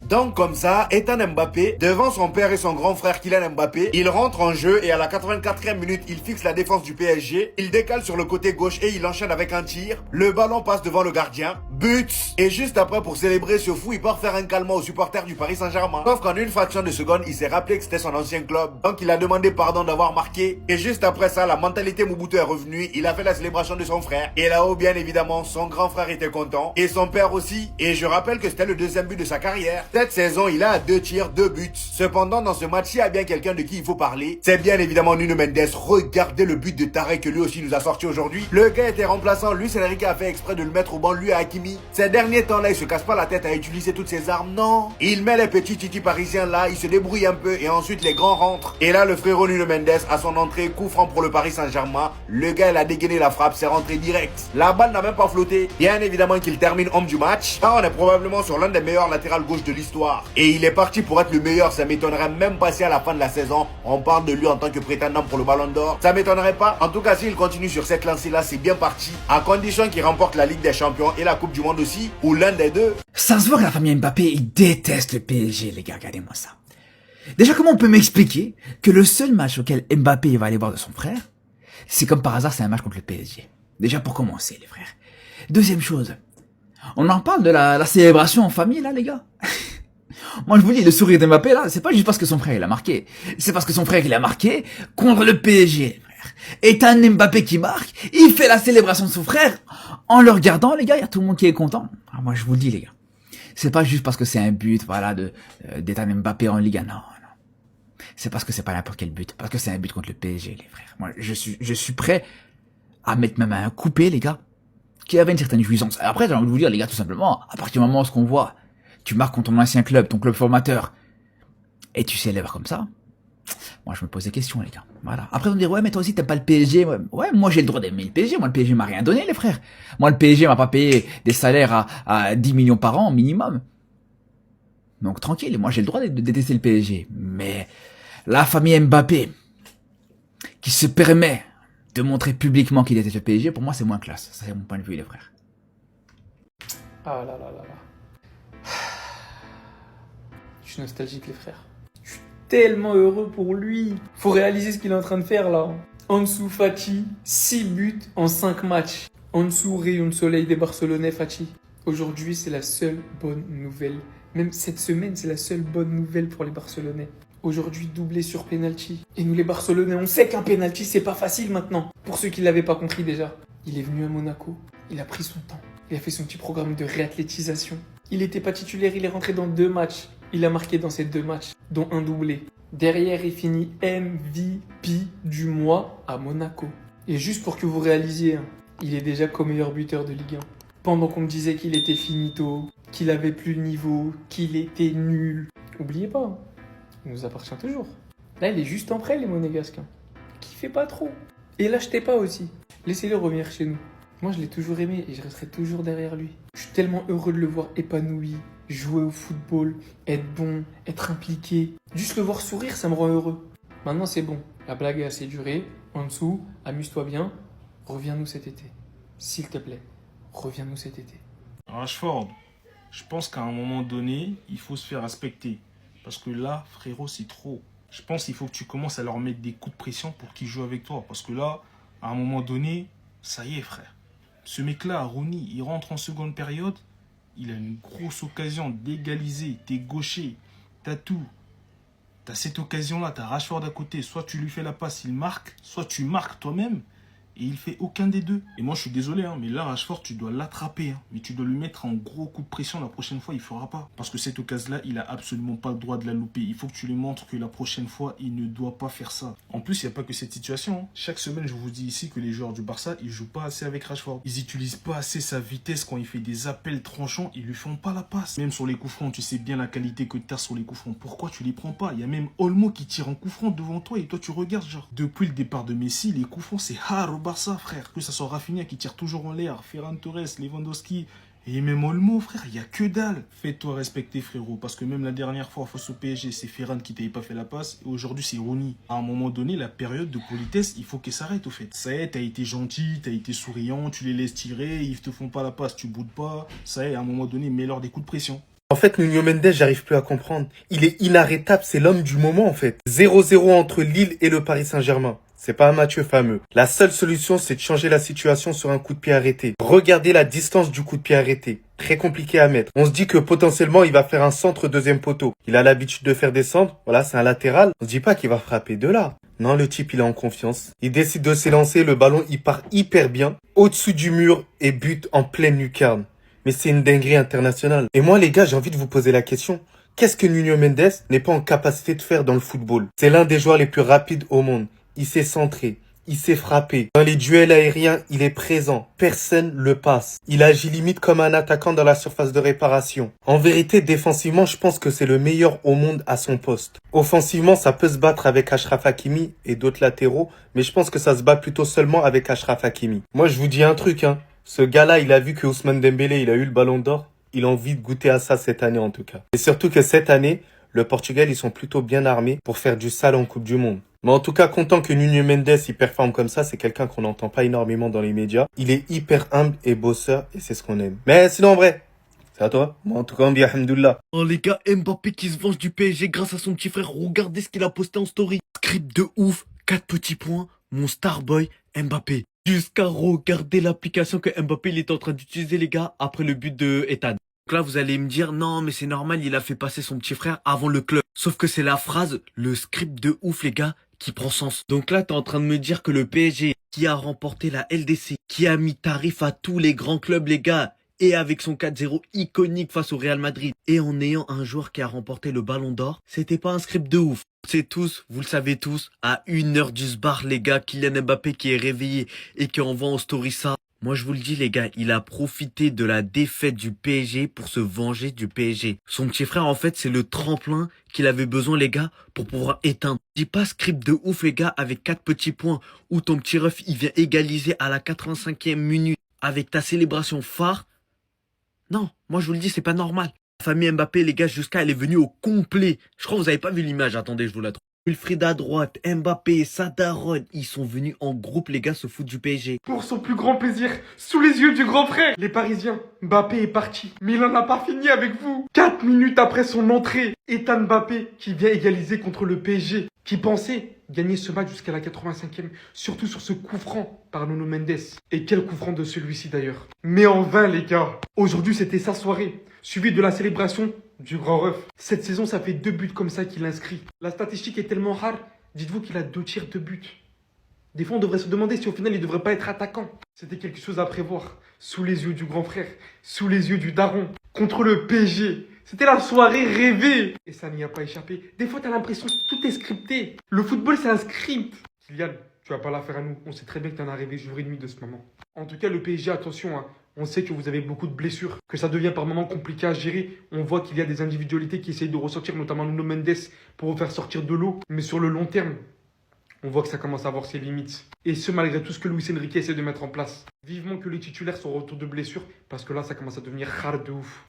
Donc comme ça, Ethan Mbappé, devant son père et son grand frère Kylian Mbappé, il rentre en jeu et à la 84e minute, il fixe la défense du PSG, il décale sur le côté gauche et il enchaîne avec un tir. Le ballon passe devant le gardien, but, et juste après pour célébrer ce fou, il part faire un calmant aux supporters du Paris Saint-Germain. Sauf qu'en une fraction de seconde, il s'est rappelé que c'était son ancien club, donc il a demandé pardon d'avoir marqué, et juste après ça, la mentalité Mobutu est revenue, il a fait la célébration de son frère, et là-haut bien évidemment, son grand frère était content, et son père aussi, et je rappelle que c'était le deuxième but de sa carrière. Cette saison, il a 2 tirs, 2 buts. Cependant, dans ce match, il y a bien quelqu'un de qui il faut parler, c'est bien évidemment Nuno Mendes. Regardez le but de Tarek que lui aussi nous a sorti aujourd'hui. Le gars était remplaçant, Luis Enrique a fait exprès de le mettre au banc, lui à Hakimi. Ces derniers temps-là, il se casse pas la tête à utiliser toutes ses armes, non. Il met les petits titis parisiens là, il se débrouille un peu, et ensuite les grands rentrent. Et là, le frérot Nuno Mendes, à son entrée, coup franc pour le Paris Saint-Germain. Le gars, il a dégainé la frappe, c'est rentré direct. La balle n'a même pas flotté. Bien évidemment qu'il termine homme du match. Là, on est probablement sur l'un des meilleurs latérales gauche de l'histoire. Et il est parti pour être le meilleur, ça m'étonnerait même pas si à la fin de la saison, on parle de lui en tant que prétendant pour le Ballon d'Or. Ça m'étonnerait pas. En tout cas, s'il continue sur cette lancée-là, c'est bien parti. À condition qu'il remporte la Ligue des Champions et la Coupe du Monde aussi, ou l'un des deux. Ça se voit que la famille Mbappé, ils détestent le PSG, les gars, regardez-moi ça. Déjà, comment on peut m'expliquer que le seul match auquel Mbappé va aller voir de son frère, c'est comme par hasard, c'est un match contre le PSG. Déjà pour commencer, les frères. Deuxième chose, on en parle de la célébration en famille, là, les gars. Moi, je vous dis, le sourire d'Mbappé, là, c'est pas juste parce que son frère, il a marqué. C'est parce que son frère, il a marqué contre le PSG, frère. Et t'as un Mbappé qui marque, il fait la célébration de son frère. En le regardant, les gars, il y a tout le monde qui est content. Alors moi, je vous le dis, les gars. C'est pas juste parce que c'est un but, voilà, d'Ethan Mbappé en Ligue 1. Non, non. C'est parce que c'est pas n'importe quel but. Parce que c'est un but contre le PSG, les frères. Moi, je suis prêt à mettre même un coupé, les gars, qui avait une certaine jouissance. Après, j'ai envie de vous dire, les gars, tout simplement, à partir du moment où ce qu'on voit, tu marques contre ton ancien club, ton club formateur, et tu célèbres comme ça, moi, je me pose des questions, les gars. Voilà. Après, on me dit, ouais, mais toi aussi, t'aimes pas le PSG. Ouais, moi, j'ai le droit d'aimer le PSG. Moi, le PSG m'a rien donné, les frères. Moi, le PSG m'a pas payé des salaires à 10 millions par an, minimum. Donc, tranquille. Moi, j'ai le droit de détester le PSG. Mais la famille Mbappé, qui se permet de montrer publiquement qu'il déteste le PSG, pour moi, c'est moins classe. Ça, c'est mon point de vue, les frères. Ah là là là là. Je suis nostalgique, les frères. Je suis tellement heureux pour lui. Faut réaliser ce qu'il est en train de faire là. Ansu Fati, 6 buts en 5 matchs. Ansu, rayon de soleil des Barcelonais, Fati. Aujourd'hui, c'est la seule bonne nouvelle. Même cette semaine, c'est la seule bonne nouvelle pour les Barcelonais. Aujourd'hui, doublé sur penalty. Et nous, les Barcelonais, on sait qu'un penalty, c'est pas facile maintenant. Pour ceux qui l'avaient pas compris déjà. Il est venu à Monaco. Il a pris son temps. Il a fait son petit programme de réathlétisation. Il n'était pas titulaire, il est rentré dans 2 matchs. Il a marqué dans ces 2 matchs, dont un doublé. Derrière, il finit MVP du mois à Monaco. Et juste pour que vous réalisiez, il est déjà co-meilleur buteur de Ligue 1. Pendant qu'on me disait qu'il était finito, qu'il avait plus le niveau, qu'il était nul. Oubliez pas, il nous appartient toujours. Là, il est juste en prêt, les Monégasques. Kiffez pas trop. Et l'achetez pas aussi. Laissez-le revenir chez nous. Moi, je l'ai toujours aimé et je resterai toujours derrière lui. Je suis tellement heureux de le voir épanoui, jouer au football, être bon, être impliqué. Juste le voir sourire, ça me rend heureux. Maintenant, c'est bon. La blague est assez durée. En dessous, amuse-toi bien. Reviens-nous cet été. S'il te plaît, reviens-nous cet été. Rashford, je pense qu'à un moment donné, il faut se faire respecter. Parce que là, frérot, c'est trop. Je pense qu'il faut que tu commences à leur mettre des coups de pression pour qu'ils jouent avec toi. Parce que là, à un moment donné, ça y est, frère. Ce mec-là, Rooney, il rentre en seconde période. Il a une grosse occasion d'égaliser. T'es gaucher. T'as tout. T'as cette occasion-là. T'as Rashford à côté. Soit tu lui fais la passe, il marque. Soit tu marques toi-même. Et il fait aucun des deux. Et moi, je suis désolé, mais là, Rashford, tu dois l'attraper. Mais tu dois lui mettre un gros coup de pression. La prochaine fois, il ne fera pas. Parce que cette occasion-là, il n'a absolument pas le droit de la louper. Il faut que tu lui montres que la prochaine fois, il ne doit pas faire ça. En plus, il n'y a pas que cette situation. Chaque semaine, je vous dis ici que les joueurs du Barça, ils ne jouent pas assez avec Rashford. Ils n'utilisent pas assez sa vitesse quand il fait des appels tranchants. Ils ne lui font pas la passe. Même sur les coups francs, tu sais bien la qualité que tu as sur les coups francs. Pourquoi tu les prends pas? Il y a même Olmo qui tire en coup franc devant toi et toi, tu regardes genre. Depuis le départ de Messi, les coups francs, c'est hard au Barça, frère. Que ça soit Rafinha qui tire toujours en l'air, Ferran Torres, Lewandowski et même Olmo, frère, il n'y a que dalle. Fais-toi respecter, frérot, parce que même la dernière fois face au PSG, c'est Ferran qui t'avait pas fait la passe et aujourd'hui, c'est Rooney. À un moment donné, la période de politesse, il faut qu'elle s'arrête au fait. Ça y est, t'as été gentil, t'as été souriant, tu les laisses tirer, ils te font pas la passe, tu boudes pas. Ça y est, à un moment donné, mets-leur des coups de pression. En fait, Nuno Mendes, j'arrive plus à comprendre. Il est inarrêtable, c'est l'homme du moment en fait. 0-0 entre Lille et le Paris Saint-Germain. C'est pas un match fameux. La seule solution, c'est de changer la situation sur un coup de pied arrêté. Regardez la distance du coup de pied arrêté. Très compliqué à mettre. On se dit que potentiellement, il va faire un centre deuxième poteau. Il a l'habitude de faire des centres. Voilà, c'est un latéral. On se dit pas qu'il va frapper de là. Non, le type, il est en confiance. Il décide de s'élancer. Le ballon, il part hyper bien. Au-dessus du mur et bute en pleine lucarne. Mais c'est une dinguerie internationale. Et moi, les gars, j'ai envie de vous poser la question. Qu'est-ce que Nuno Mendes n'est pas en capacité de faire dans le football? C'est l'un des joueurs les plus rapides au monde. Il sait centrer. Il sait frapper. Dans les duels aériens, il est présent. Personne le passe. Il agit limite comme un attaquant dans la surface de réparation. En vérité, défensivement, je pense que c'est le meilleur au monde à son poste. Offensivement, ça peut se battre avec Achraf Hakimi et d'autres latéraux, mais je pense que ça se bat plutôt seulement avec Achraf Hakimi. Moi, je vous dis un truc, hein. Ce gars-là, il a vu que Ousmane Dembélé, il a eu le ballon d'or. Il a envie de goûter à ça cette année, en tout cas. Et surtout que cette année, le Portugal, ils sont plutôt bien armés pour faire du sale en Coupe du Monde. Mais en tout cas, content que Nuno Mendes, il performe comme ça, c'est quelqu'un qu'on n'entend pas énormément dans les médias. Il est hyper humble et bosseur, et c'est ce qu'on aime. Mais sinon, en vrai, c'est à toi. Moi, en tout cas, on dit alhamdoulilah. Oh les gars, Mbappé qui se venge du PSG grâce à son petit frère. Regardez ce qu'il a posté en story. Script de ouf, 4 petits points, mon starboy Mbappé. Jusqu'à regarder l'application que Mbappé il est en train d'utiliser les gars après le but de Ethan. Donc là vous allez me dire non mais c'est normal, il a fait passer son petit frère avant le club. Sauf que c'est la phrase, le script de ouf les gars, qui prend sens. Donc là t'es en train de me dire que le PSG qui a remporté la LDC, qui a mis tarif à tous les grands clubs les gars, et avec son 4-0 iconique face au Real Madrid, et en ayant un joueur qui a remporté le Ballon d'Or, c'était pas un script de ouf. C'est tous, vous le savez tous, à 1 heure du sbar les gars, Kylian Mbappé qui est réveillé et qui envoie en story ça. Moi je vous le dis les gars, il a profité de la défaite du PSG pour se venger du PSG. Son petit frère en fait c'est le tremplin qu'il avait besoin les gars pour pouvoir éteindre. Dis pas script de ouf les gars avec 4 petits points où ton petit ref il vient égaliser à la 85e minute avec ta célébration phare. Non, moi je vous le dis c'est pas normal. La famille Mbappé les gars jusqu'à elle est venue au complet. Je crois que vous avez pas vu l'image, attendez je vous la trouve. Wilfried à droite, Mbappé, sa daronne, ils sont venus en groupe les gars se foutre du PSG. Pour son plus grand plaisir, sous les yeux du grand frère. Les Parisiens, Mbappé est parti. Mais il n'en a pas fini avec vous. 4 minutes après son entrée, Ethan Mbappé qui vient égaliser contre le PSG. Qui pensait gagner ce match jusqu'à la 85e. Surtout sur ce coup franc par Nuno Mendes. Et quel coup franc de celui-ci d'ailleurs. Mais en vain les gars. Aujourd'hui c'était sa soirée. Suivi de la célébration du grand ref. Cette saison, ça fait 2 buts comme ça qu'il inscrit. La statistique est tellement rare, dites-vous qu'il a 2 tirs, 2 buts. Des fois, on devrait se demander si au final, il ne devrait pas être attaquant. C'était quelque chose à prévoir. Sous les yeux du grand frère, sous les yeux du daron, contre le PSG. C'était la soirée rêvée. Et ça n'y a pas échappé. Des fois, t'as l'impression que tout est scripté. Le football, c'est un script. Kylian, tu vas pas la faire à nous. On sait très bien que t'en as rêvé jour et nuit de ce moment. En tout cas, le PSG, attention, hein. On sait que vous avez beaucoup de blessures, que ça devient par moments compliqué à gérer. On voit qu'il y a des individualités qui essayent de ressortir, notamment Nuno Mendes, pour vous faire sortir de l'eau. Mais sur le long terme, on voit que ça commence à avoir ses limites. Et ce, malgré tout ce que Luis Enrique essaie de mettre en place. Vivement que les titulaires sont au retour de blessure, parce que là, ça commence à devenir hard de ouf.